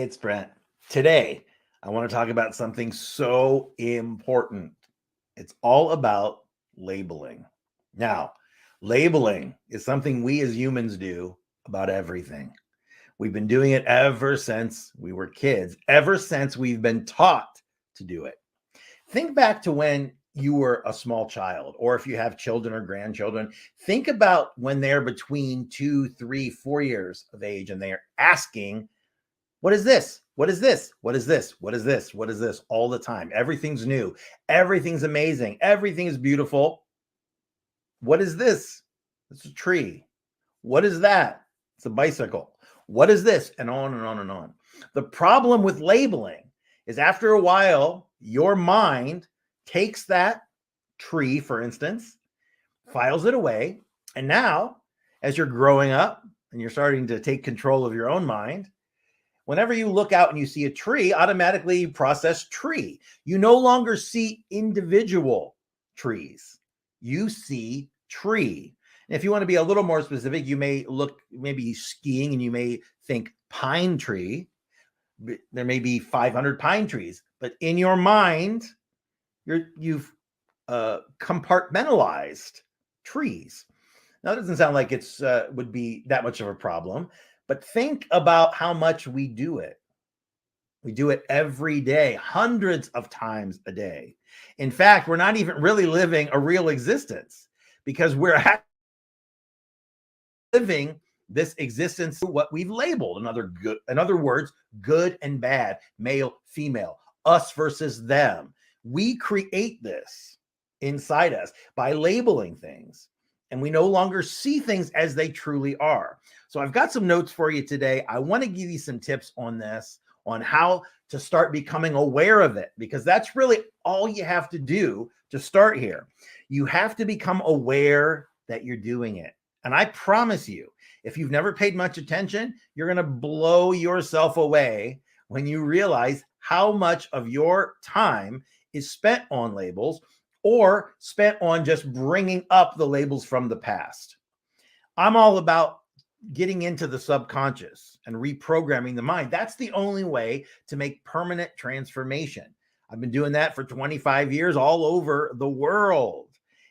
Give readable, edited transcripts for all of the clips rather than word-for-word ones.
Hey, it's Brent. Today, I want to talk about something so important. It's all about labeling. Now, labeling is something we as humans do about everything. We've been doing it ever since we were kids, ever since we've been taught to do it. Think back to when you were a small child, or if you have children or grandchildren, think about when they're between 2, 3, 4 years of age and they're asking, what is this? What is this? What is this? What is this? What is this? All the time. Everything's new. Everything's amazing. Everything is beautiful. What is this? It's a tree. What is that? It's a bicycle. What is this? And on and on and on. The problem with labeling is after a while, your mind takes that tree, for instance, files it away. And now, as you're growing up and you're starting to take control of your own mind, whenever you look out and you see a tree, automatically you process tree. You no longer see individual trees. You see tree. And if you want to be a little more specific, you may look maybe skiing and you may think pine tree. There may be 500 pine trees, but in your mind, you've compartmentalized trees. Now, it doesn't sound like it's would be that much of a problem, but think about how much we do it. We do it every day, hundreds of times a day. In fact, we're not even really living a real existence because we're living this existence through what we've labeled. In other words, good and bad, male, female, us versus them. We create this inside us by labeling things, and we no longer see things as they truly are. So I've got some notes for you today. I want to give you some tips on this, on how to start becoming aware of it, because that's really all you have to do to start here. You have to become aware that you're doing it. And I promise you, if you've never paid much attention, you're going to blow yourself away when you realize how much of your time is spent on labels or spent on just bringing up the labels from the past. I'm all about getting into the subconscious and reprogramming the mind. That's the only way to make permanent transformation. I've been doing that for 25 years all over the world.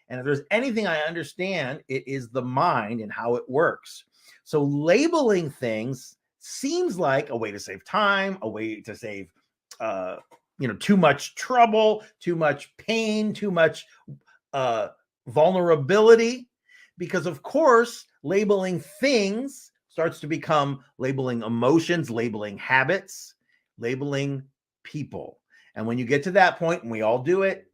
And if there's anything I understand, it is the mind and how it works. So labeling things seems like a way to save time, a way to save too much trouble, too much pain, too much vulnerability, because of course, labeling things starts to become labeling emotions, labeling habits, labeling people. And when you get to that point, and we all do it,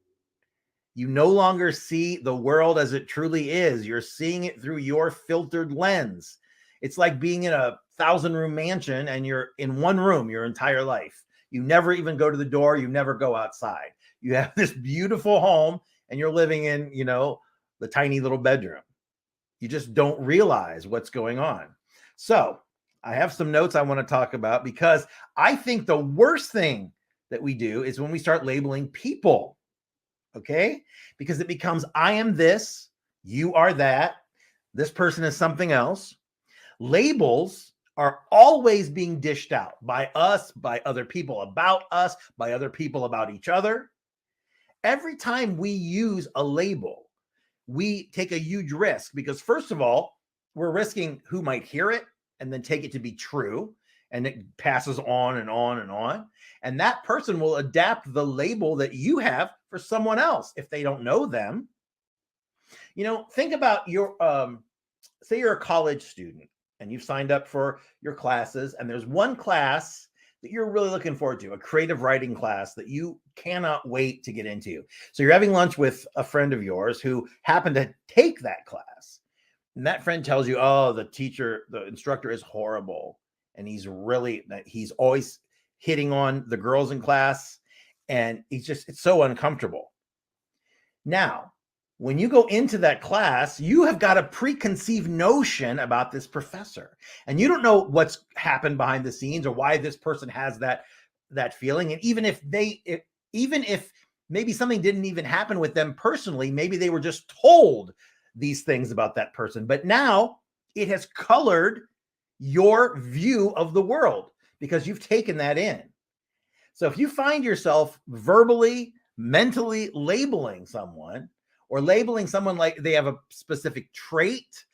you no longer see the world as it truly is. You're seeing it through your filtered lens. It's like being in a 1,000-room mansion and you're in one room your entire life. You never even go to the door. You never go outside. You have this beautiful home and you're living in, the tiny little bedroom. You just don't realize what's going on. So I have some notes I want to talk about because I think the worst thing that we do is when we start labeling people. Okay? Because it becomes, I am this, you are that, this person is something else. Labels are always being dished out by us, by other people about us, by other people about each other. Every time we use a label, we take a huge risk because, first of all, we're risking who might hear it and then take it to be true. And it passes on and on and on. And that person will adapt the label that you have for someone else if they don't know them. Think about your, say you're a college student and you've signed up for your classes, and there's one class that you're really looking forward to, a creative writing class that you cannot wait to get into. So you're having lunch with a friend of yours who happened to take that class. And that friend tells you, oh, the instructor is horrible. And he's always hitting on the girls in class. And it's so uncomfortable. Now, when you go into that class, you have got a preconceived notion about this professor, and you don't know what's happened behind the scenes or why this person has that feeling. And even if maybe something didn't even happen with them personally, maybe they were just told these things about that person, but now it has colored your view of the world because you've taken that in. So if you find yourself verbally, mentally labeling someone, or labeling someone like they have a specific trait,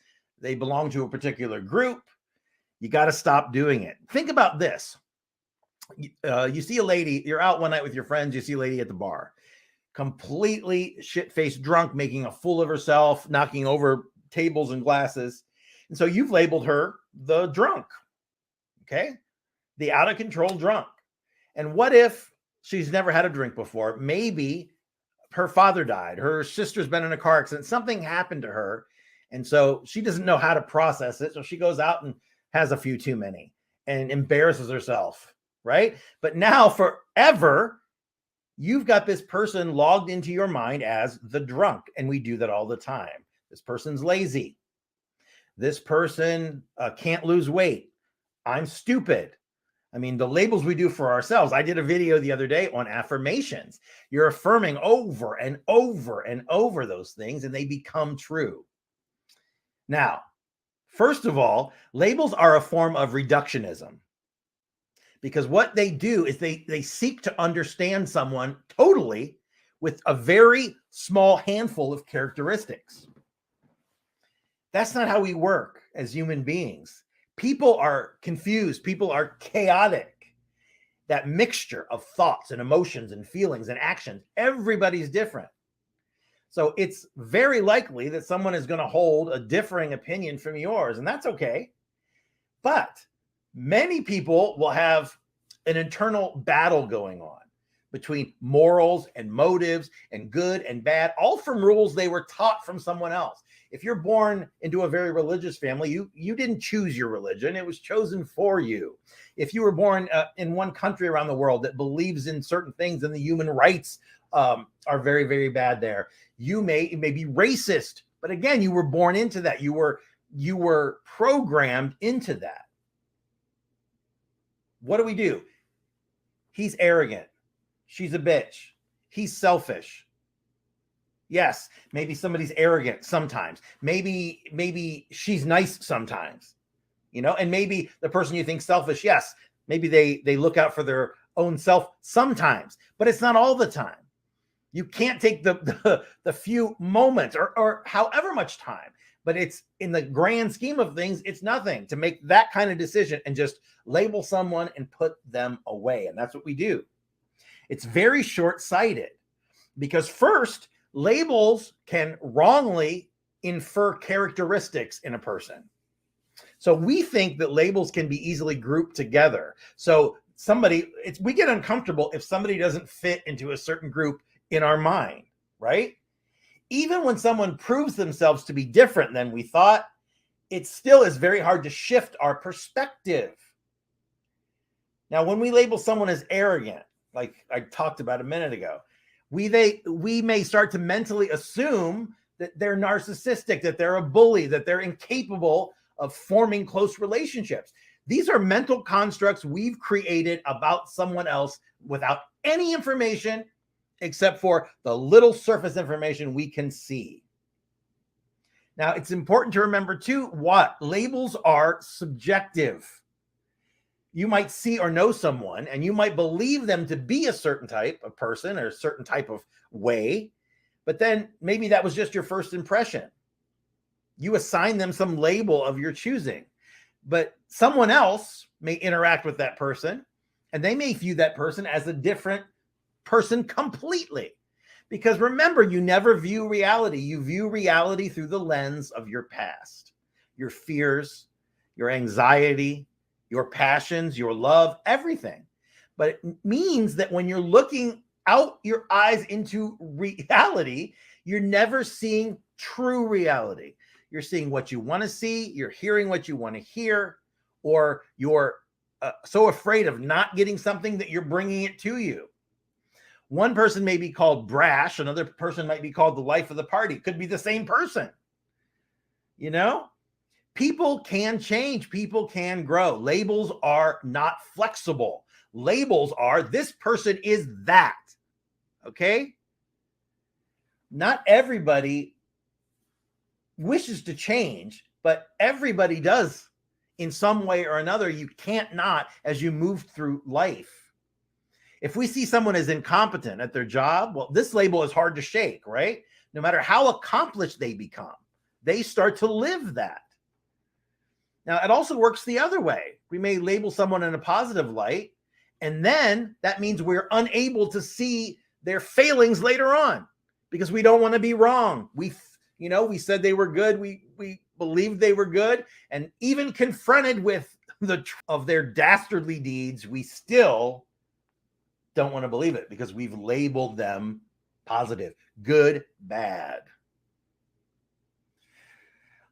they belong to a particular group, you got to stop doing it. Think about this. You see a lady, you're out one night with your friends, you see a lady at the bar, completely shit-faced drunk, making a fool of herself, knocking over tables and glasses. And so you've labeled her the drunk, okay? The out of control drunk. And what if she's never had a drink before? Maybe her father died, her sister's been in a car accident, something happened to her. And so she doesn't know how to process it. So she goes out and has a few too many and embarrasses herself, right? But now forever, you've got this person logged into your mind as the drunk. And we do that all the time. This person's lazy. This person can't lose weight. I'm stupid. I mean, the labels we do for ourselves. I did a video the other day on affirmations. You're affirming over and over and over those things, and they become true. Now, first of all, labels are a form of reductionism, because what they do is they seek to understand someone totally with a very small handful of characteristics. That's not how we work as human beings. People are confused. People are chaotic. That mixture of thoughts and emotions and feelings and actions, everybody's different. So it's very likely that someone is going to hold a differing opinion from yours, and that's okay. But many people will have an internal battle going on between morals and motives and good and bad, all from rules they were taught from someone else. If you're born into a very religious family, you didn't choose your religion. It was chosen for you. If you were born in one country around the world that believes in certain things and the human rights are very, very bad there, you may be racist. But again, you were born into that. You were programmed into that. What do? He's arrogant. She's a bitch. He's selfish. Yes, maybe somebody's arrogant sometimes. Maybe she's nice sometimes, and maybe the person you think selfish, yes, maybe they look out for their own self sometimes, but it's not all the time. You can't take the few moments or however much time, but it's in the grand scheme of things, it's nothing to make that kind of decision and just label someone and put them away. And that's what we do. It's very short-sighted because first, labels can wrongly infer characteristics in a person. So we think that labels can be easily grouped together. So we get uncomfortable if somebody doesn't fit into a certain group in our mind, right? Even when someone proves themselves to be different than we thought, it still is very hard to shift our perspective. Now, when we label someone as arrogant, like I talked about a minute ago, we may start to mentally assume that they're narcissistic, that they're a bully, that they're incapable of forming close relationships. These are mental constructs we've created about someone else without any information except for the little surface information we can see. Now, it's important to remember too, what labels are subjective. You might see or know someone and you might believe them to be a certain type of person or a certain type of way, but then maybe that was just your first impression. You assign them some label of your choosing, but someone else may interact with that person and they may view that person as a different person completely. Because remember, you never view reality. You view reality through the lens of your past, your fears, your anxiety, your passions, your love, everything. But it means that when you're looking out your eyes into reality, you're never seeing true reality. You're seeing what you want to see, you're hearing what you want to hear, or you're so afraid of not getting something that you're bringing it to you. One person may be called brash, another person might be called the life of the party. It could be the same person. People can change, people can grow. Labels are not flexible. Labels are, this person is that. Okay? Not everybody wishes to change, but everybody does in some way or another. You can't not as you move through life. If we see someone as incompetent at their job, well, this label is hard to shake, right? No matter how accomplished they become, they start to live that. Now, it also works the other way. We may label someone in a positive light, and then that means we're unable to see their failings later on because we don't want to be wrong. We said they were good. We believed they were good, and even confronted with of their dastardly deeds, we still don't want to believe it because we've labeled them positive, good, bad.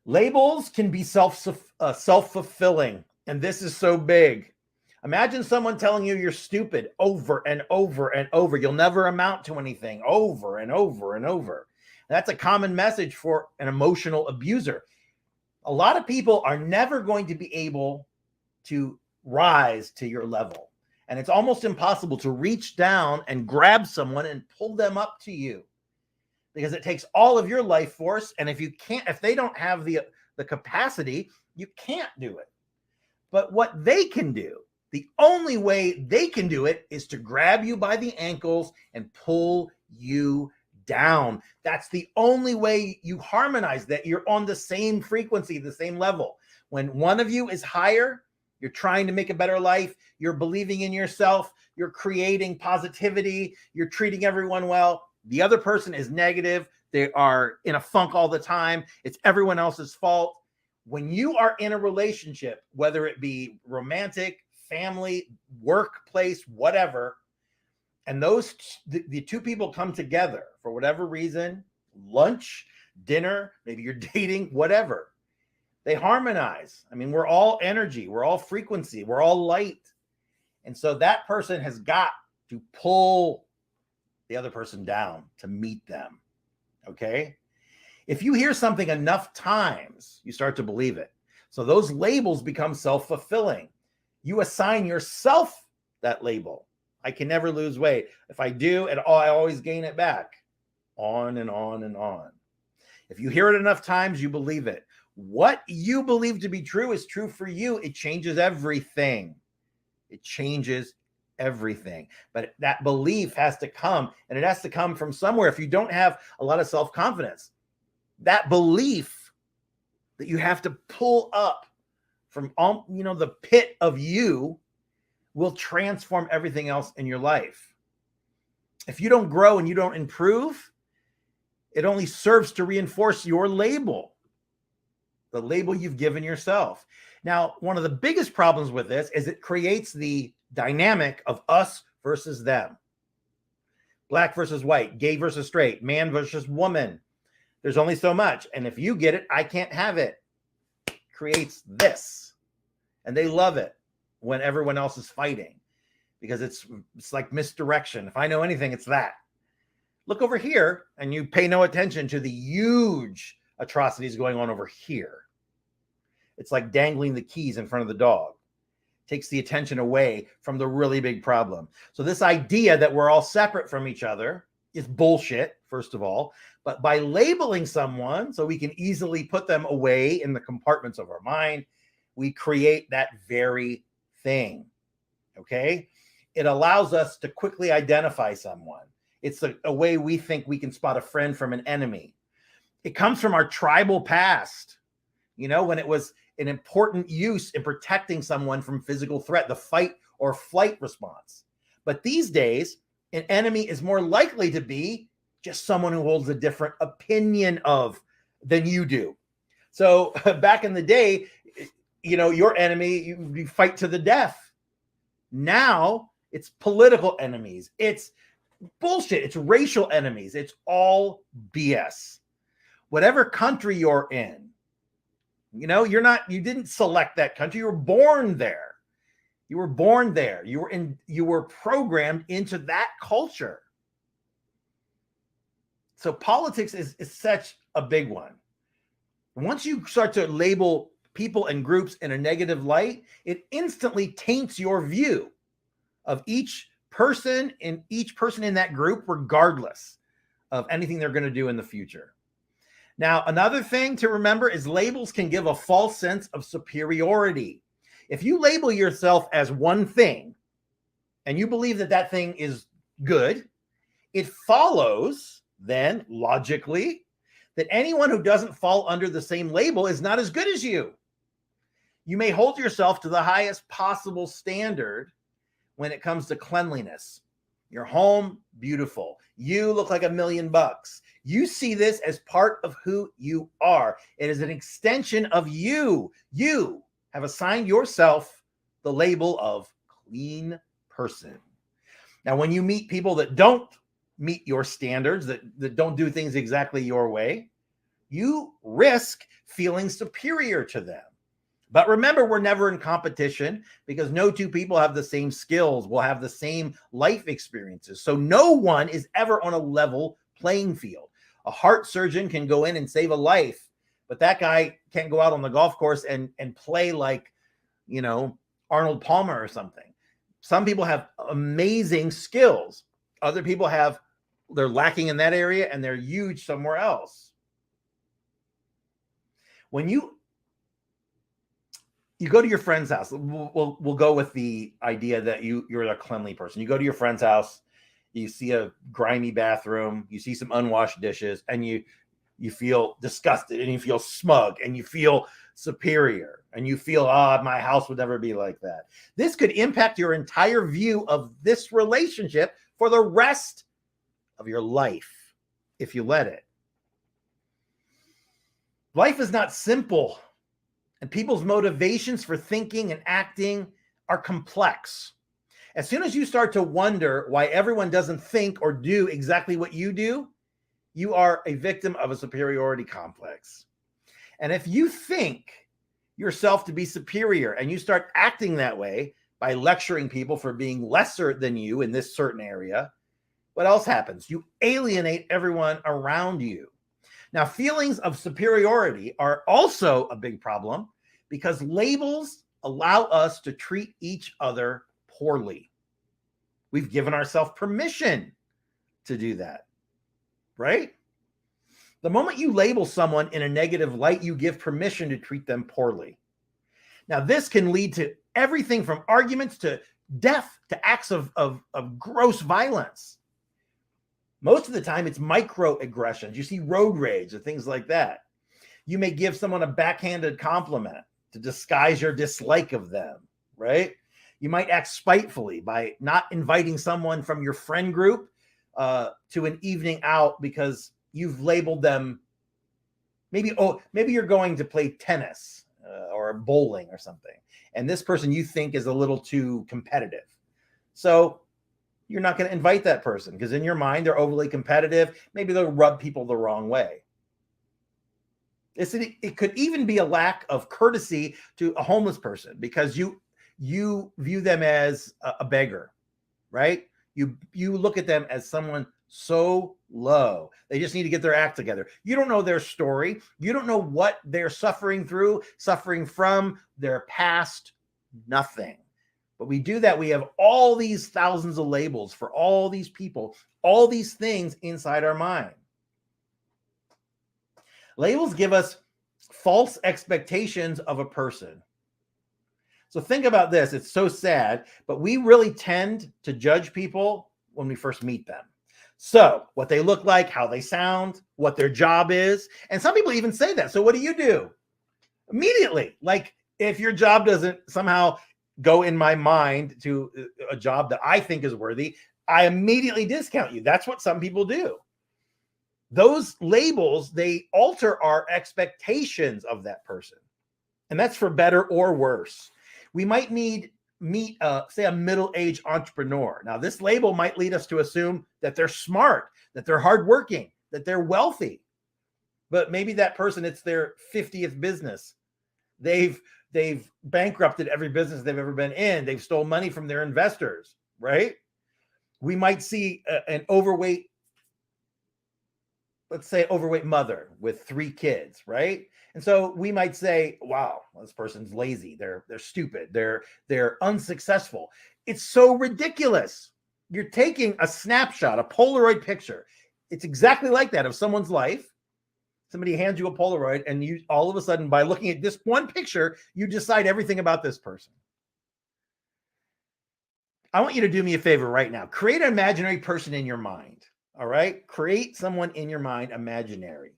Labels can be self-fulfilling, and this is so big. Imagine someone telling you you're stupid over and over and over. You'll never amount to anything over and over and over. That's a common message for an emotional abuser. A lot of people are never going to be able to rise to your level. And it's almost impossible to reach down and grab someone and pull them up to you because it takes all of your life force. And if they don't have the capacity, you can't do it. But what they can do, the only way they can do it is to grab you by the ankles and pull you down. That's the only way you harmonize, that you're on the same frequency, the same level. When one of you is higher, you're trying to make a better life. You're believing in yourself. You're creating positivity. You're treating everyone well. The other person is negative. They are in a funk all the time. It's everyone else's fault. When you are in a relationship, whether it be romantic, family, workplace, whatever, and the two people come together for whatever reason, lunch, dinner, maybe you're dating, whatever, they harmonize. I mean, we're all energy, we're all frequency, we're all light. And so that person has got to pull the other person down to meet them. Okay? If you hear something enough times, you start to believe it. So those labels become self-fulfilling. You assign yourself that label. I can never lose weight. If I do, I always gain it back. On and on and on. If you hear it enough times, you believe it. What you believe to be true is true for you. It changes everything. It changes everything. But that belief has to come, and it has to come from somewhere. If you don't have a lot of self-confidence, that belief that you have to pull up from the pit of you will transform everything else in your life. If you don't grow and you don't improve, it only serves to reinforce your label, the label you've given yourself. Now, one of the biggest problems with this is it creates the dynamic of us versus them. Black versus white, gay versus straight, man versus woman. There's only so much. And if you get it, I can't have it. Creates this. And they love it when everyone else is fighting because it's like misdirection. If I know anything, it's that. Look over here and you pay no attention to the huge atrocities going on over here. It's like dangling the keys in front of the dog. Takes the attention away from the really big problem. So this idea that we're all separate from each other is bullshit, first of all. But by labeling someone so we can easily put them away in the compartments of our mind, we create that very thing. Okay? It allows us to quickly identify someone. It's a way we think we can spot a friend from an enemy. It comes from our tribal past, when it was an important use in protecting someone from physical threat, the fight or flight response. But these days, an enemy is more likely to be just someone who holds a different opinion than you do. So back in the day, your enemy, you fight to the death. Now it's political enemies. It's bullshit. It's racial enemies. It's all BS. Whatever country you're in, you didn't select that country. You were born there. You were born there. You were programmed into that culture. So politics is such a big one. Once you start to label people and groups in a negative light, it instantly taints your view of each person in that group, regardless of anything they're going to do in the future. Now, another thing to remember is labels can give a false sense of superiority. If you label yourself as one thing and you believe that that thing is good, it follows then logically that anyone who doesn't fall under the same label is not as good as you. You may hold yourself to the highest possible standard when it comes to cleanliness. Your home, beautiful. You look like $1,000,000. You see this as part of who you are. It is an extension of you. You have assigned yourself the label of clean person. Now, when you meet people that don't meet your standards, that don't do things exactly your way, you risk feeling superior to them. But remember, we're never in competition because no two people have the same skills, will have the same life experiences. So no one is ever on a level playing field. A heart surgeon can go in and save a life, but that guy can't go out on the golf course and play like, Arnold Palmer or something. Some people have amazing skills. Other people they're lacking in that area and they're huge somewhere else. When you go to your friend's house, we'll go with the idea that you're a cleanly person. You go to your friend's house, you see a grimy bathroom, you see some unwashed dishes, and you feel disgusted and you feel smug and you feel superior and you feel, my house would never be like that. This could impact your entire view of this relationship for the rest of your life if you let it. Life is not simple. And people's motivations for thinking and acting are complex. As soon as you start to wonder why everyone doesn't think or do exactly what you do, you are a victim of a superiority complex. And if you think yourself to be superior and you start acting that way by lecturing people for being lesser than you in this certain area, what else happens? You alienate everyone around you. Now, feelings of superiority are also a big problem because labels allow us to treat each other poorly. We've given ourselves permission to do that, right? The moment you label someone in a negative light, you give permission to treat them poorly. Now, this can lead to everything from arguments to death to acts of gross violence. Most of the time, it's microaggressions. You see road rage or things like that. You may give someone a backhanded compliment to disguise your dislike of them, right? You might act spitefully by not inviting someone from your friend group to an evening out because you've labeled them. Maybe you're going to play tennis or bowling or something, and this person you think is a little too competitive. So you're not going to invite that person because in your mind, they're overly competitive. Maybe they'll rub people the wrong way. It could even be a lack of courtesy to a homeless person because you view them as a beggar, right? You look at them as someone so low. They just need to get their act together. You don't know their story. You don't know what they're suffering from, their past, nothing. But we do that. We have all these thousands of labels for all these people, all these things inside our mind. Labels give us false expectations of a person. So think about this. It's so sad, but we really tend to judge people when we first meet them. So what they look like, how they sound, what their job is. And some people even say that. So what do? Immediately, like if your job doesn't somehow go in my mind to a job that I think is worthy, I immediately discount you. That's what some people do. Those labels, they alter our expectations of that person. And that's for better or worse. We might meet, say, a middle-aged entrepreneur. Now, this label might lead us to assume that they're smart, that they're hardworking, that they're wealthy. But maybe that person, it's their 50th business. They've bankrupted every business they've ever been in. They've stolen money from their investors, right? We might see an overweight, let's say overweight mother with 3 kids, right? And so we might say, wow, this person's lazy. They're stupid. They're unsuccessful. It's so ridiculous. You're taking a snapshot, a Polaroid picture. It's exactly like that of someone's life. Somebody hands you a Polaroid, and you all of a sudden, by looking at this one picture, you decide everything about this person. I want you to do me a favor right now. Create an imaginary person in your mind. All right? Create someone in your mind, imaginary.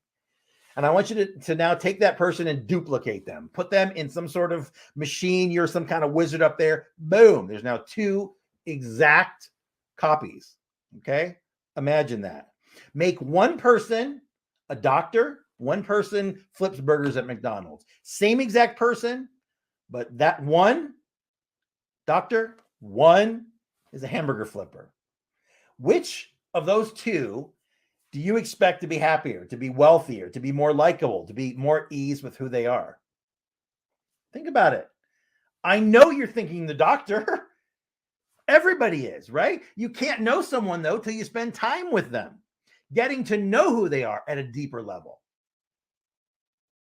And I want you to now take that person and duplicate them. Put them in some sort of machine. You're some kind of wizard up there. Boom. There's now 2 exact copies. Okay? Imagine that. Make one person a doctor. One person flips burgers at McDonald's. Same exact person, but that one doctor, one is a hamburger flipper. Which of those 2 do you expect to be happier, to be wealthier, to be more likable, to be more ease with who they are? Think about it. I know you're thinking the doctor. Everybody is, right? You can't know someone, though, till you spend time with them, getting to know who they are at a deeper level.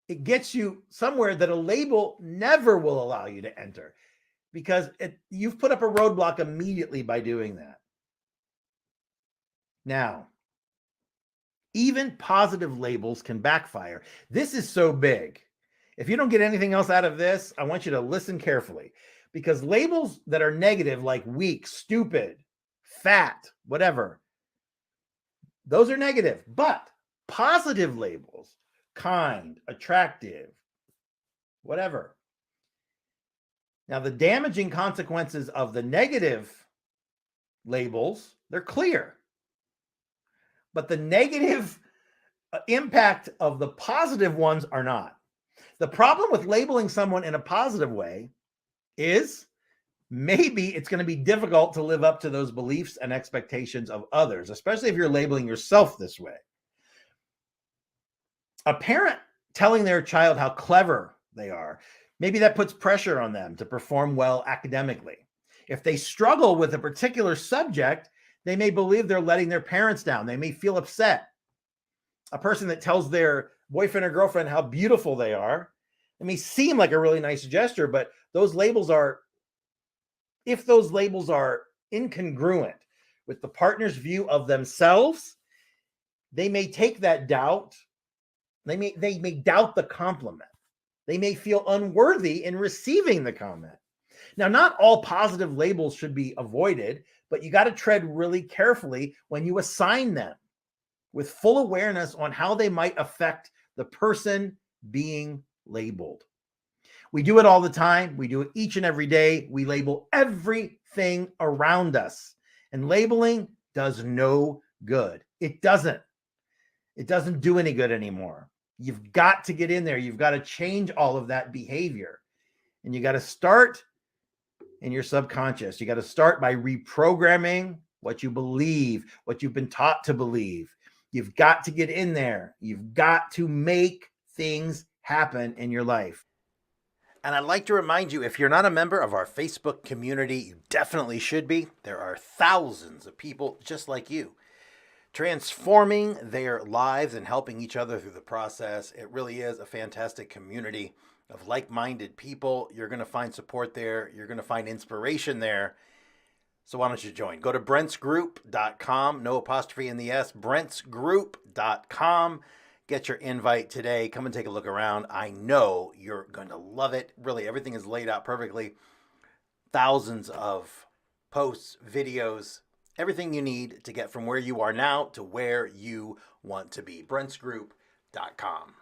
It gets you somewhere that a label never will allow you to enter, because you've put up a roadblock immediately by doing that. Now, even positive labels can backfire. This is so big. If you don't get anything else out of this, I want you to listen carefully, because labels that are negative, like weak, stupid, fat, whatever, those are negative. But positive labels, kind, attractive, whatever. Now, the damaging consequences of the negative labels, they're clear. But the negative impact of the positive ones are not. The problem with labeling someone in a positive way is maybe it's going to be difficult to live up to those beliefs and expectations of others, especially if you're labeling yourself this way. A parent telling their child how clever they are, maybe that puts pressure on them to perform well academically. If they struggle with a particular subject, they may believe they're letting their parents down. They may feel upset. A person that tells their boyfriend or girlfriend how beautiful they are, it may seem like a really nice gesture, but those labels are, if those labels are incongruent with the partner's view of themselves, they may take that doubt. They may doubt the compliment. They may feel unworthy in receiving the comment. Now, not all positive labels should be avoided, but you got to tread really carefully when you assign them, with full awareness on how they might affect the person being labeled. We do it all the time. We do it each and every day. We label everything around us, and labeling does no good. It doesn't do any good anymore. You've got to get in there. You've got to change all of that behavior, and you got to start in your subconscious. You got to start by reprogramming what you believe, what you've been taught to believe. You've got to get in there. You've got to make things happen in your life. And I'd like to remind you, if you're not a member of our Facebook community, you definitely should be. There are thousands of people just like you, transforming their lives and helping each other through the process. It really is a fantastic community of like-minded people. You're going to find support there. You're going to find inspiration there. So why don't you join? Go to brentsgroup.com, no apostrophe in the S, brentsgroup.com. Get your invite today. Come and take a look around. I know you're going to love it. Really, everything is laid out perfectly. Thousands of posts, videos, everything you need to get from where you are now to where you want to be. brentsgroup.com.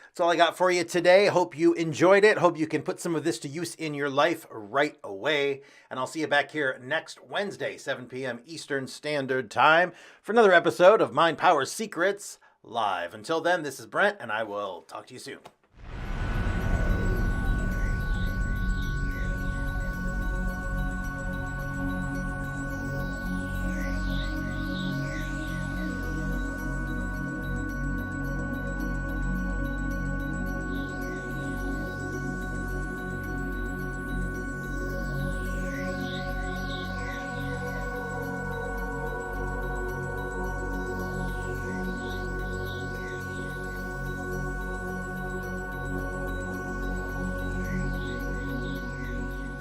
That's all I got for you today. Hope you enjoyed it. Hope you can put some of this to use in your life right away. And I'll see you back here next Wednesday, 7 p.m. Eastern Standard Time, for another episode of Mind Power Secrets Live. Until then, this is Brent, and I will talk to you soon.